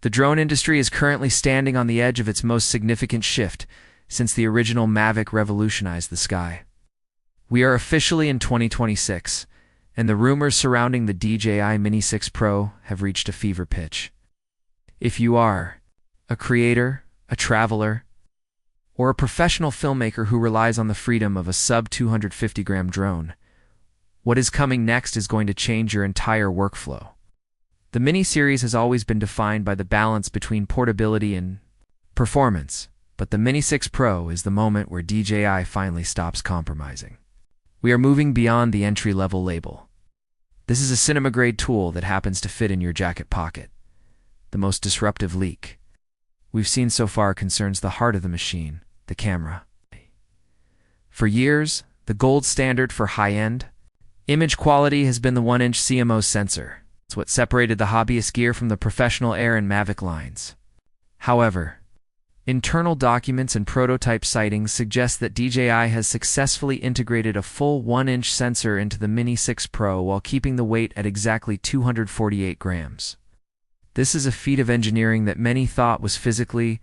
The drone industry is currently standing on the edge of its most significant shift since the original Mavic revolutionized the sky. We are officially in 2026, and the rumors surrounding the DJI Mini 6 Pro have reached a fever pitch. If you are a creator, a traveler, or a professional filmmaker who relies on the freedom of a sub-250g drone, what is coming next is going to change your entire workflow. The Mini series has always been defined by the balance between portability and performance, but the Mini 6 Pro is the moment where DJI finally stops compromising. We are moving beyond the entry-level label. This is a cinema-grade tool that happens to fit in your jacket pocket. The most disruptive leak we've seen so far concerns the heart of the machine, the camera. For years, the gold standard for high-end image quality has been the 1-inch CMOS sensor. It's what separated the hobbyist gear from the professional Air and Mavic lines. However, internal documents and prototype sightings suggest that DJI has successfully integrated a full 1-inch sensor into the Mini 6 Pro while keeping the weight at exactly 248 grams. This is a feat of engineering that many thought was physically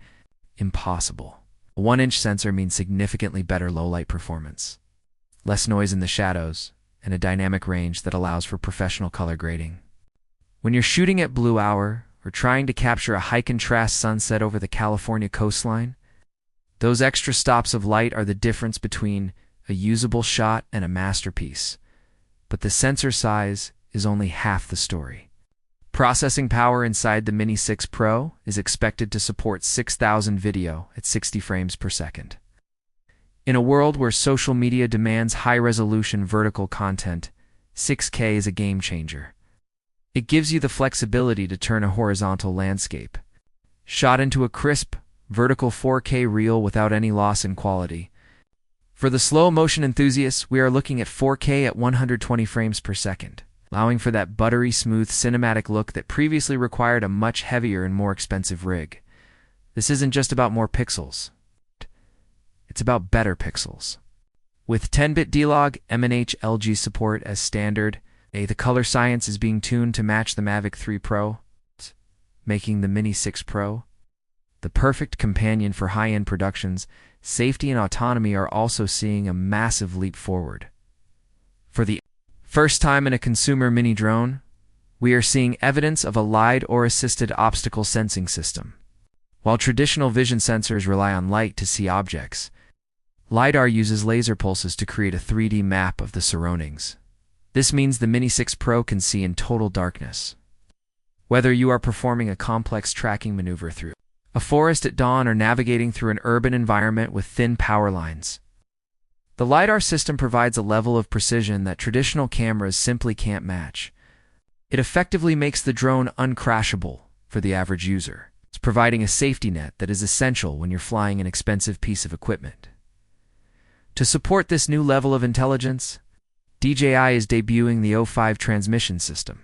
impossible. A 1-inch sensor means significantly better low-light performance, less noise in the shadows, and a dynamic range that allows for professional color grading. When you're shooting at blue hour or trying to capture a high-contrast sunset over the California coastline, those extra stops of light are the difference between a usable shot and a masterpiece. But the sensor size is only half the story. Processing power inside the Mini 6 Pro is expected to support 6,000 video at 60 frames per second. In a world where social media demands high-resolution vertical content, 6K is a game-changer. It gives you the flexibility to turn a horizontal landscape shot into a crisp, vertical 4K reel without any loss in quality. For the slow-motion enthusiasts, we are looking at 4K at 120 frames per second, allowing for that buttery smooth cinematic look that previously required a much heavier and more expensive rig. This isn't just about more pixels. It's about better pixels. With 10-bit D-Log MNH LG support as standard, the color science is being tuned to match the Mavic 3 Pro, making the Mini 6 Pro the perfect companion for high-end productions. Safety and autonomy are also seeing a massive leap forward. For the first time in a consumer mini drone, we are seeing evidence of a LiDAR-assisted obstacle sensing system. While traditional vision sensors rely on light to see objects, LiDAR uses laser pulses to create a 3D map of the surroundings. This means the Mini 6 Pro can see in total darkness. Whether you are performing a complex tracking maneuver through a forest at dawn or navigating through an urban environment with thin power lines, the LiDAR system provides a level of precision that traditional cameras simply can't match. It effectively makes the drone uncrashable for the average user. It's providing a safety net that is essential when you're flying an expensive piece of equipment. To support this new level of intelligence, DJI is debuting the O5 Transmission system.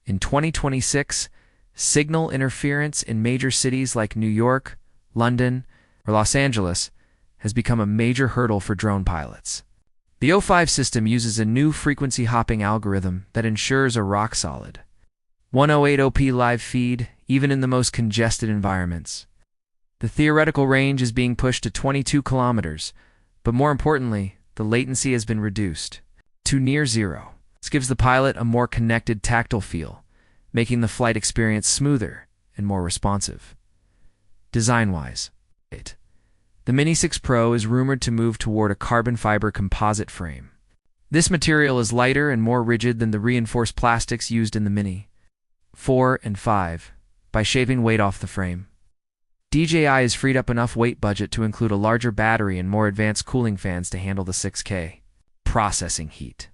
In 2026, signal interference in major cities like New York, London, or Los Angeles has become a major hurdle for drone pilots. The O5 system uses a new frequency hopping algorithm that ensures a rock-solid 108p live feed even in the most congested environments. The theoretical range is being pushed to 22 kilometers, but more importantly, the latency has been reduced to near zero. This gives the pilot a more connected tactile feel, making the flight experience smoother and more responsive. Design-wise, the Mini 6 Pro is rumored to move toward a carbon fiber composite frame. This material is lighter and more rigid than the reinforced plastics used in the Mini 4 and 5 by shaving weight off the frame. DJI has freed up enough weight budget to include a larger battery and more advanced cooling fans to handle the 6K processing heat.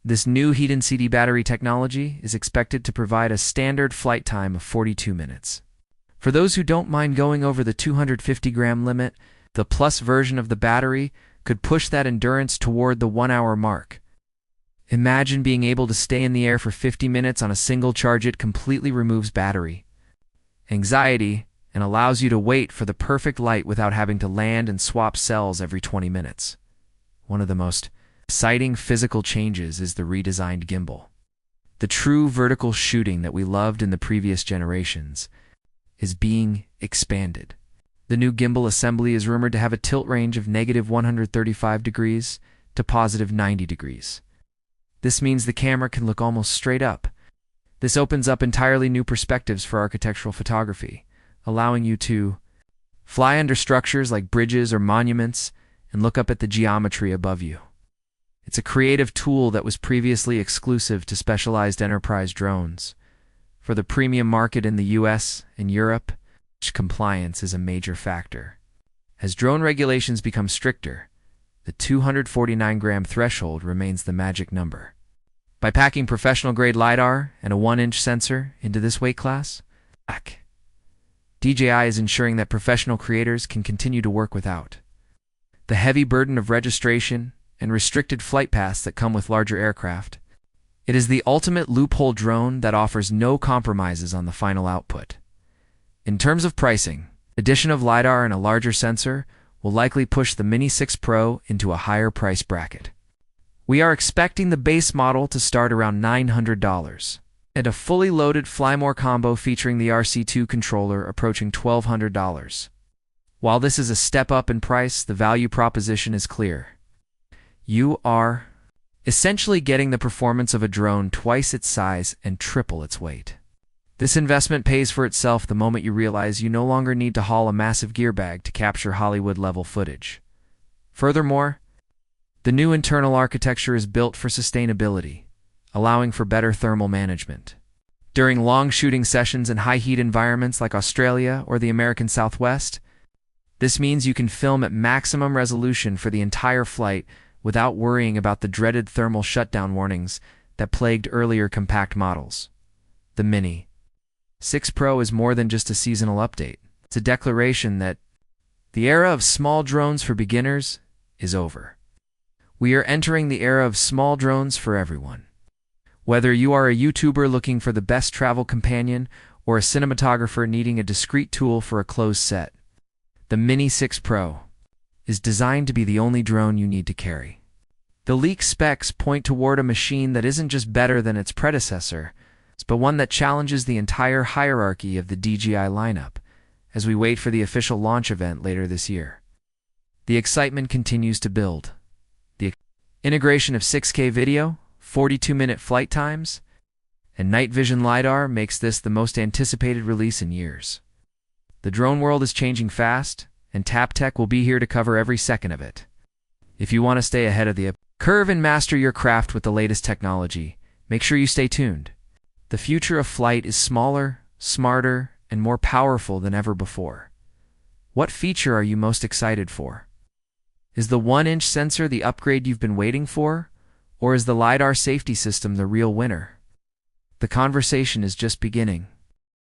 This new heat-and-CD battery technology is expected to provide a standard flight time of 42 minutes. For those who don't mind going over the 250g limit, the Plus version of the battery could push that endurance toward the 1-hour mark. Imagine being able to stay in the air for 50 minutes on a single charge. It completely removes battery anxiety and allows you to wait for the perfect light without having to land and swap cells every 20 minutes. One of the most exciting physical changes is the redesigned gimbal. The true vertical shooting that we loved in the previous generations is being expanded. The new gimbal assembly is rumored to have a tilt range of -135 degrees to +90 degrees. This means the camera can look almost straight up. This opens up entirely new perspectives for architectural photography, allowing you to fly under structures like bridges or monuments and look up at the geometry above you. It's a creative tool that was previously exclusive to specialized enterprise drones. For the premium market in the US and Europe, compliance is a major factor. As drone regulations become stricter, the 249-gram threshold remains the magic number. By packing professional-grade LiDAR and a 1-inch sensor into this weight class, DJI is ensuring that professional creators can continue to work without the heavy burden of registration and restricted flight paths that come with larger aircraft. It is the ultimate loophole drone that offers no compromises on the final output. In terms of pricing, addition of LiDAR and a larger sensor will likely push the Mini 6 Pro into a higher price bracket. We are expecting the base model to start around $900, and a fully loaded Flymore combo featuring the RC2 controller approaching $1,200. While this is a step up in price, the value proposition is clear. You are essentially getting the performance of a drone twice its size and triple its weight. This investment pays for itself the moment you realize you no longer need to haul a massive gear bag to capture Hollywood-level footage. Furthermore, the new internal architecture is built for sustainability, allowing for better thermal management. During long shooting sessions in high-heat environments like Australia or the American Southwest, this means you can film at maximum resolution for the entire flight without worrying about the dreaded thermal shutdown warnings that plagued earlier compact models. The Mini 6 Pro is more than just a seasonal update. It's a declaration that the era of small drones for beginners is over. We are entering the era of small drones for everyone. Whether you are a YouTuber looking for the best travel companion or a cinematographer needing a discreet tool for a closed set, the Mini 6 Pro is designed to be the only drone you need to carry. The leaked specs point toward a machine that isn't just better than its predecessor, but one that challenges the entire hierarchy of the DJI lineup as we wait for the official launch event later this year. The excitement continues to build. The integration of 6K video, 42-minute flight times, and night vision LiDAR makes this the most anticipated release in years. The drone world is changing fast, and TapTech will be here to cover every second of it. If you want to stay ahead of the curve and master your craft with the latest technology, make sure you stay tuned. The future of flight is smaller, smarter, and more powerful than ever before. What feature are you most excited for? Is the 1-inch sensor the upgrade you've been waiting for, or is the LiDAR safety system the real winner? The conversation is just beginning.